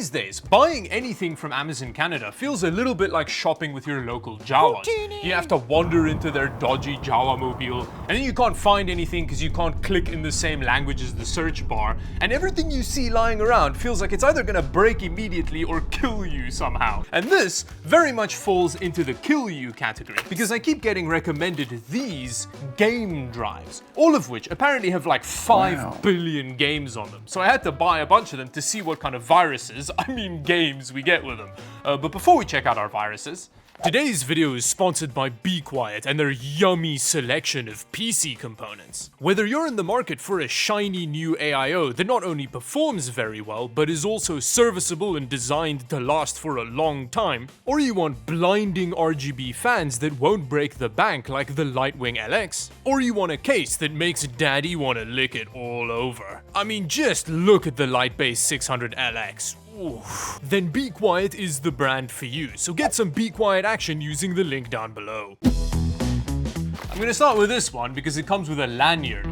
These days, buying anything from Amazon Canada feels a little bit like shopping with your local Jawas. You have to wander into their dodgy Jawa mobile, and then you can't find anything because you can't click in the same language as the search bar, and everything you see lying around feels like it's either gonna break immediately or kill you somehow. And this very much falls into the kill you category, because I keep getting recommended these game drives, all of which apparently have like 5 billion games on them. So I had to buy a bunch of them to see what kind of viruses, I mean games, we get with them. But before we check out our viruses, today's video is sponsored by Be Quiet and their yummy selection of PC components. Whether you're in the market for a shiny new AIO that not only performs very well, but is also serviceable and designed to last for a long time, or you want blinding RGB fans that won't break the bank like the Lightwing LX, or you want a case that makes daddy want to lick it all over. I mean, just look at the Lightbase 600 LX. Oof. Then Be Quiet is the brand for you, so get some Be Quiet action using the link down below. I'm gonna start with this one because it comes with a lanyard.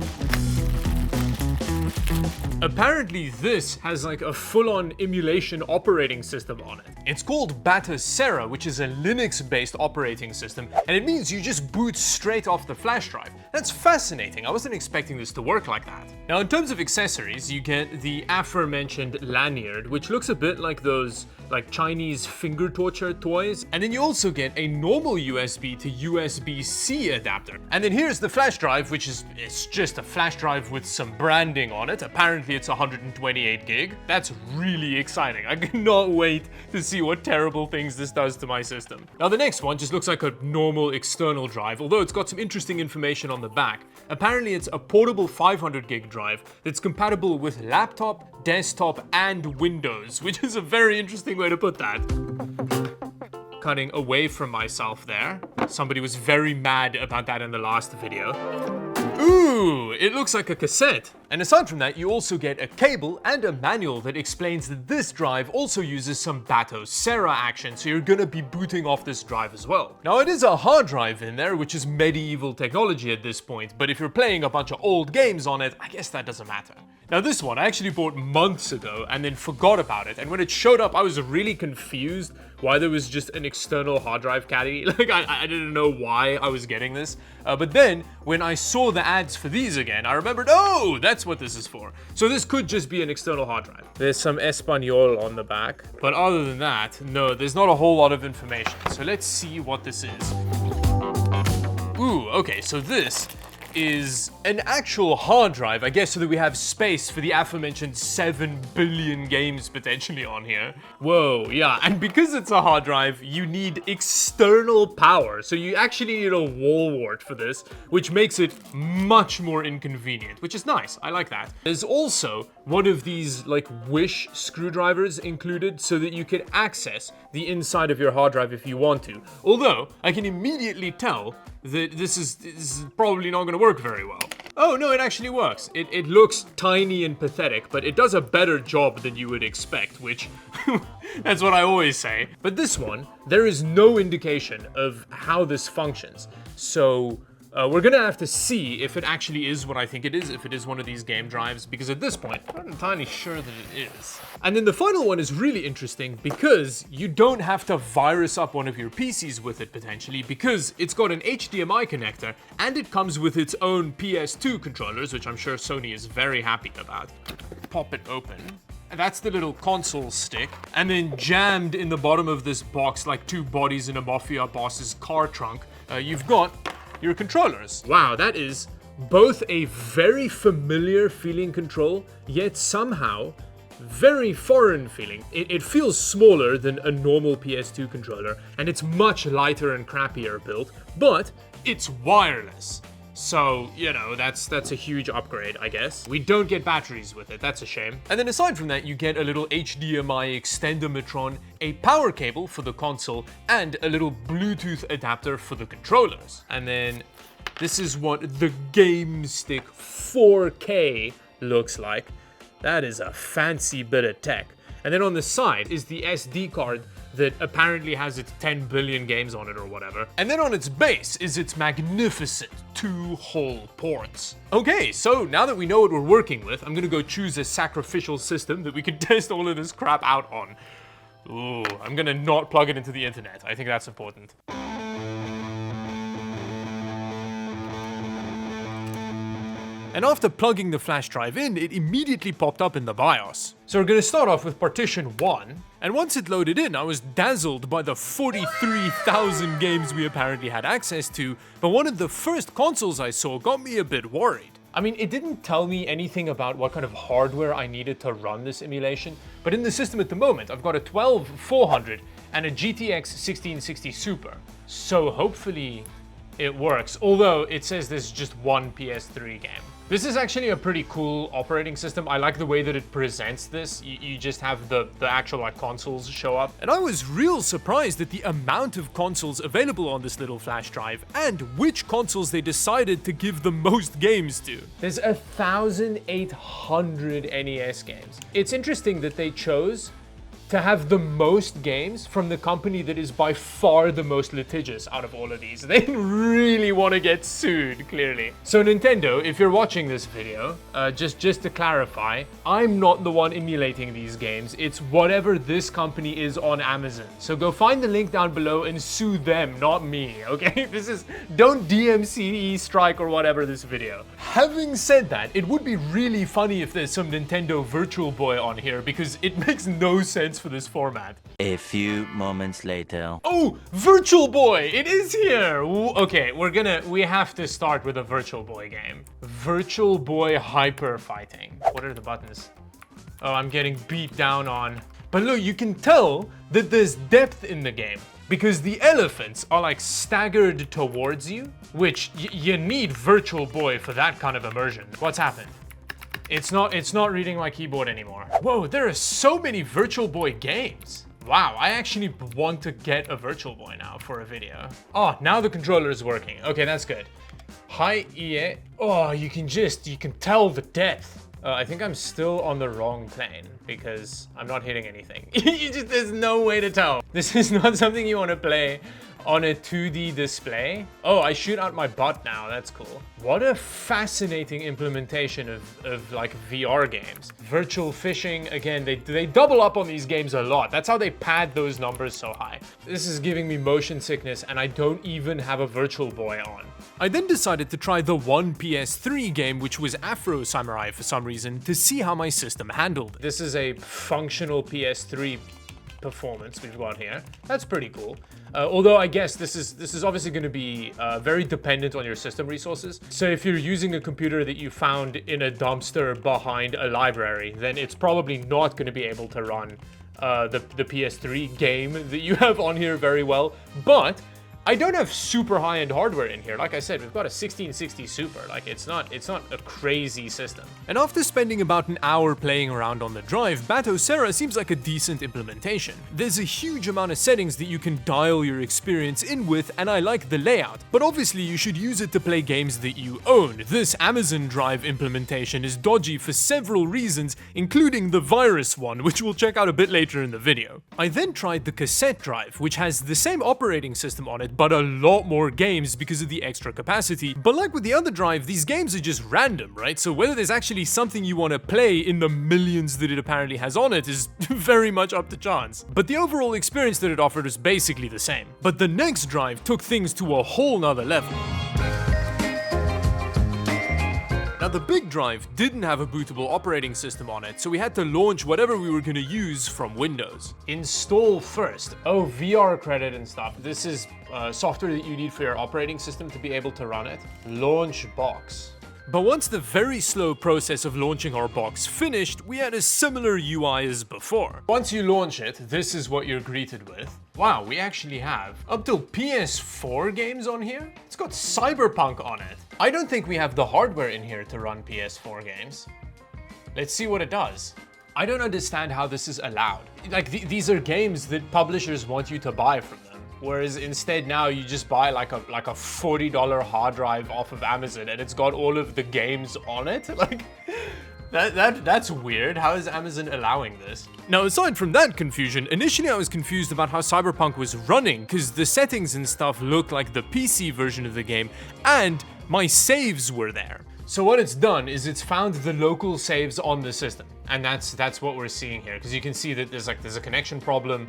Apparently this has like a full-on emulation operating system on it. It's called Batocera, which is a Linux-based operating system, and it means you just boot straight off the flash drive. That's fascinating. I wasn't expecting this to work like that. Now, in terms of accessories, you get the aforementioned lanyard, which looks a bit like those like Chinese finger torture toys. And then you also get a normal USB to USB-C adapter. And then here's the flash drive, which is it's just a flash drive with some branding on it. Apparently it's 128 gig. That's really exciting. I cannot wait to see what terrible things this does to my system. Now the next one just looks like a normal external drive, although it's got some interesting information on the back. Apparently it's a portable 500 gig drive that's compatible with laptop, desktop, and Windows, which is a very interesting way to put that. Cutting away from myself there. Somebody was very mad about that in the last video. Ooh, it looks like a cassette. And aside from that, you also get a cable and a manual that explains that this drive also uses some Batocera action, so you're gonna be booting off this drive as well. Now, it is a hard drive in there, which is medieval technology at this point, but if you're playing a bunch of old games on it, I guess that doesn't matter. Now this one I actually bought months ago and then forgot about it, and when it showed up I was really confused why there was just an external hard drive caddy. Like I didn't know why I was getting this, but then when I saw the ads for these again, I remembered, oh, that's what this is for. So this could just be an external hard drive. There's some Espanol on the back, but other than that, no, there's not a whole lot of information. So let's see what this is. Ooh, okay, so this is an actual hard drive, I guess, so that we have space for the aforementioned 7 billion games potentially on here. Whoa, yeah, and because it's a hard drive, you need external power, so you actually need a wall wart for this, which makes it much more inconvenient, which is nice. I like that. There's also one of these like wish screwdrivers included so that you can access the inside of your hard drive if you want to. Although, I can immediately tell that this is probably not going to work very well. Oh no, it actually works. It looks tiny and pathetic, but it does a better job than you would expect, which that's what I always say. But this one, there is no indication of how this functions. So we're gonna have to see if it actually is what I think it is, if it is one of these game drives, because at this point, I'm not entirely sure that it is. And then the final one is really interesting because you don't have to virus up one of your PCs with it potentially, because it's got an HDMI connector and it comes with its own PS2 controllers, which I'm sure Sony is very happy about. Pop it open. That's the little console stick, and then jammed in the bottom of this box like two bodies in a mafia boss's car trunk, you've got your controllers. Wow, that is both a very familiar feeling control, yet somehow very foreign feeling. It feels smaller than a normal PS2 controller, and it's much lighter and crappier built, but it's wireless. So, you know, that's a huge upgrade, I guess. We don't get batteries with it, that's a shame. And then aside from that, you get a little HDMI extendometron, a power cable for the console, and a little Bluetooth adapter for the controllers. And then this is what the Game Stick 4K looks like. That is a fancy bit of tech. And then on the side is the SD card that apparently has its 10 billion games on it or whatever. And then on its base is its magnificent 2-hole ports. Okay, so now that we know what we're working with, I'm gonna go choose a sacrificial system that we can test all of this crap out on. Ooh, I'm gonna not plug it into the internet. I think that's important. And after plugging the flash drive in, it immediately popped up in the BIOS. So we're gonna start off with partition 1. And once it loaded in, I was dazzled by the 43,000 games we apparently had access to, but one of the first consoles I saw got me a bit worried. I mean, it didn't tell me anything about what kind of hardware I needed to run this emulation, but in the system at the moment, I've got a 12400 and a GTX 1660 Super. So hopefully it works, although it says there's just one PS3 game. This is actually a pretty cool operating system. I like the way that it presents this. You just have the actual like consoles show up. And I was real surprised at the amount of consoles available on this little flash drive and which consoles they decided to give the most games to. There's 1,800 NES games. It's interesting that they chose to have the most games from the company that is by far the most litigious out of all of these. They really want to get sued, clearly. So Nintendo, if you're watching this video, just to clarify, I'm not the one emulating these games. It's whatever this company is on Amazon. So go find the link down below and sue them, not me, okay? Don't DMCE strike or whatever this video. Having said that, it would be really funny if there's some Nintendo Virtual Boy on here because it makes no sense for this format. A few moments later. Oh, Virtual Boy! It is here! Ooh, okay, we have to start with a Virtual Boy game. Virtual Boy Hyper Fighting. What are the buttons? Oh, I'm getting beat down on. But look, you can tell that there's depth in the game because the elephants are like staggered towards you, which you need Virtual Boy for that kind of immersion. What's happened? It's not reading my keyboard anymore. Whoa, there are so many Virtual Boy games. Wow, I actually want to get a Virtual Boy now for a video. Oh, now the controller is working. Okay, that's good. Hi, EA. Oh, you can tell the depth. I think I'm still on the wrong plane because I'm not hitting anything. There's no way to tell. This is not something you want to play on a 2D display. Oh, I shoot out my butt now. That's cool. What a fascinating implementation of like VR games. Virtual fishing, again, they double up on these games a lot. That's how they pad those numbers so high. This is giving me motion sickness and I don't even have a Virtual Boy on. I then decided to try the one PS3 game, which was Afro Samurai for some reason, to see how my system handled it. This is a functional PS3 performance we've got here. That's pretty cool. Although I guess this is obviously going to be very dependent on your system resources. So if you're using a computer that you found in a dumpster behind a library, then it's probably not going to be able to run the PS3 game that you have on here very well. But I don't have super high-end hardware in here. Like I said, we've got a 1660 Super. Like, it's not a crazy system. And after spending about an hour playing around on the drive, Batocera seems like a decent implementation. There's a huge amount of settings that you can dial your experience in with, and I like the layout. But obviously, you should use it to play games that you own. This Amazon Drive implementation is dodgy for several reasons, including the virus one, which we'll check out a bit later in the video. I then tried the cassette drive, which has the same operating system on it, but a lot more games because of the extra capacity. But like with the other drive, these games are just random, right? So whether there's actually something you want to play in the millions that it apparently has on it is very much up to chance. But the overall experience that it offered is basically the same. But the next drive took things to a whole nother level. Now the big drive didn't have a bootable operating system on it, so we had to launch whatever we were going to use from Windows. Install first. Oh, VR credit and stuff. This is software that you need for your operating system to be able to run it. Launch box. But once the very slow process of launching our box finished, we had a similar UI as before. Once you launch it, this is what you're greeted with. Wow, we actually have up till PS4 games on here? It's got Cyberpunk on it. I don't think we have the hardware in here to run PS4 games. Let's see what it does. I don't understand how this is allowed. Like, these are games that publishers want you to buy from them. Whereas instead now you just buy like a $40 hard drive off of Amazon and it's got all of the games on it. Like, That's weird. How is Amazon allowing this? Now, aside from that confusion, initially I was confused about how Cyberpunk was running, because the settings and stuff looked like the PC version of the game, and my saves were there. So what it's done is it's found the local saves on the system, and that's what we're seeing here, because you can see that there's a connection problem.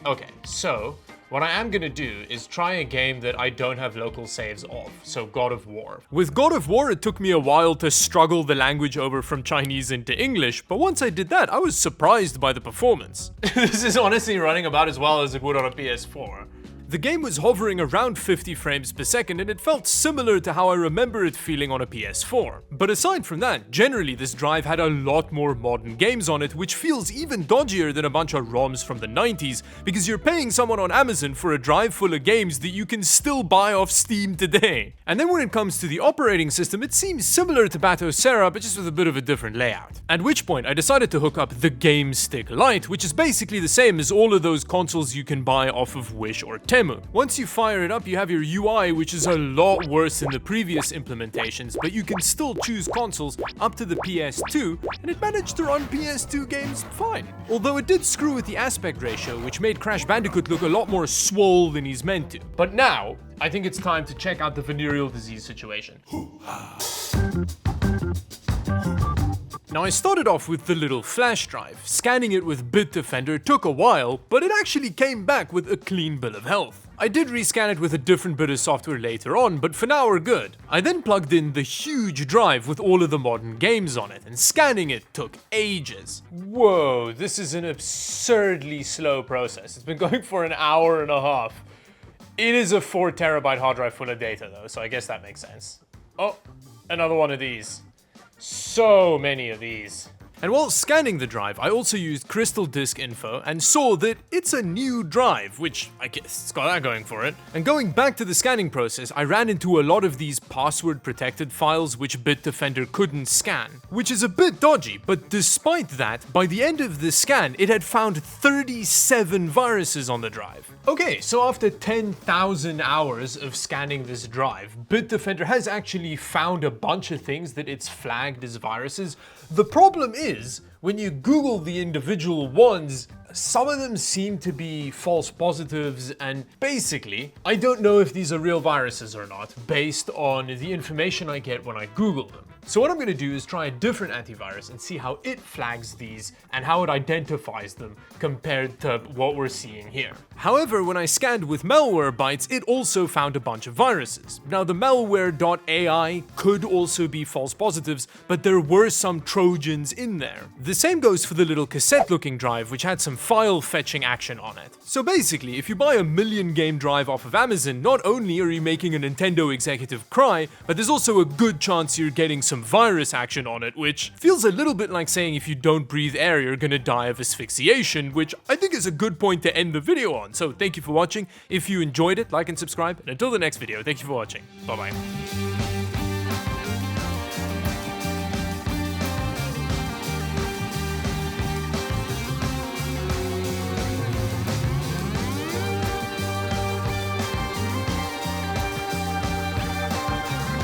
Okay, so what I am gonna do is try a game that I don't have local saves of, so God of War. With God of War, it took me a while to struggle the language over from Chinese into English, but once I did that, I was surprised by the performance. This is honestly running about as well as it would on a PS4. The game was hovering around 50 frames per second, and it felt similar to how I remember it feeling on a PS4. But aside from that, generally this drive had a lot more modern games on it, which feels even dodgier than a bunch of ROMs from the 90s, because you're paying someone on Amazon for a drive full of games that you can still buy off Steam today. And then when it comes to the operating system, it seems similar to Batocera, but just with a bit of a different layout. At which point I decided to hook up the Game Stick Lite, which is basically the same as all of those consoles you can buy off of Wish or Temu. Once you fire it up, you have your UI, which is a lot worse than the previous implementations, but you can still choose consoles up to the PS2, and it managed to run PS2 games fine. Although it did screw with the aspect ratio, which made Crash Bandicoot look a lot more swole than he's meant to. But now, I think it's time to check out the venereal disease situation. Now, I started off with the little flash drive. Scanning it with Bitdefender took a while, but it actually came back with a clean bill of health. I did rescan it with a different bit of software later on, but for now we're good. I then plugged in the huge drive with all of the modern games on it, and scanning it took ages. Whoa, this is an absurdly slow process. It's been going for an hour and a half. It is a 4 terabyte hard drive full of data though, so I guess that makes sense. Oh, another one of these. So many of these. And while scanning the drive, I also used Crystal Disk Info and saw that it's a new drive, which I guess it's got that going for it. And going back to the scanning process, I ran into a lot of these password-protected files which Bitdefender couldn't scan, which is a bit dodgy, but despite that, by the end of the scan, it had found 37 viruses on the drive. Okay, so after 10,000 hours of scanning this drive, Bitdefender has actually found a bunch of things that it's flagged as viruses. The problem is, when you Google the individual ones, some of them seem to be false positives, and basically, I don't know if these are real viruses or not, based on the information I get when I Google them. So what I'm going to do is try a different antivirus and see how it flags these and how it identifies them compared to what we're seeing here. However, when I scanned with Malwarebytes, it also found a bunch of viruses. Now, the malware.ai could also be false positives, but there were some Trojans in there. The same goes for the little cassette-looking drive, which had some file fetching action on it. So basically, if you buy a million game drive off of Amazon, not only are you making a Nintendo executive cry, but there's also a good chance you're getting some virus action on it, which feels a little bit like saying if you don't breathe air, you're gonna die of asphyxiation, which I think is a good point to end the video on. So thank you for watching. If you enjoyed it, like and subscribe, and until the next video, thank you for watching. Bye-bye.